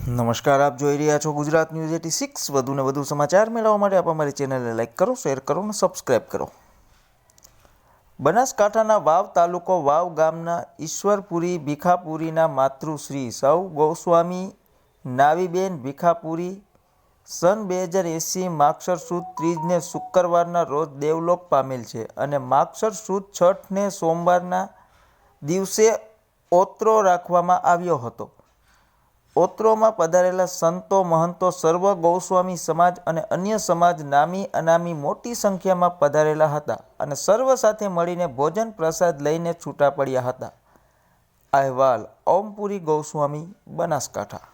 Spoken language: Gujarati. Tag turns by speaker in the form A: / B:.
A: નમસ્કાર, આપ જોઈ રહ્યા છો ગુજરાત ન્યૂઝ 86। વધુને વધુ સમાચાર મેળવવા માટે આપ અમારી ચેનલને લાઇક કરો, શેર કરો અને સબસ્ક્રાઈબ કરો। બનાસકાંઠાના વાવ તાલુકો વાવ ગામના ઈશ્વરપુરી ભીખાપુરીના માતૃશ્રી સૌ ગોસ્વામી નાવીબેન ભીખાપુરી સન 2080 માગસર સુદ ત્રીજને શુક્રવારના રોજ દેવલોક પામેલ છે અને માગસર સુદ છઠને સોમવારના દિવસે ઓતરો રાખવામાં આવ્યો હતો। ઓતરોમાં પધારેલા સંતો, મહંતો, સર્વ ગૌસ્વામી સમાજ અને અન્ય સમાજ નામી અનામી મોટી સંખ્યામાં પધારેલા હતા અને સર્વ સાથે મળીને ભોજન પ્રસાદ લઈને છૂટા પડ્યા હતા। અહેવાલ ઓમપુરી ગૌસ્વામી, બનાસકાંઠા।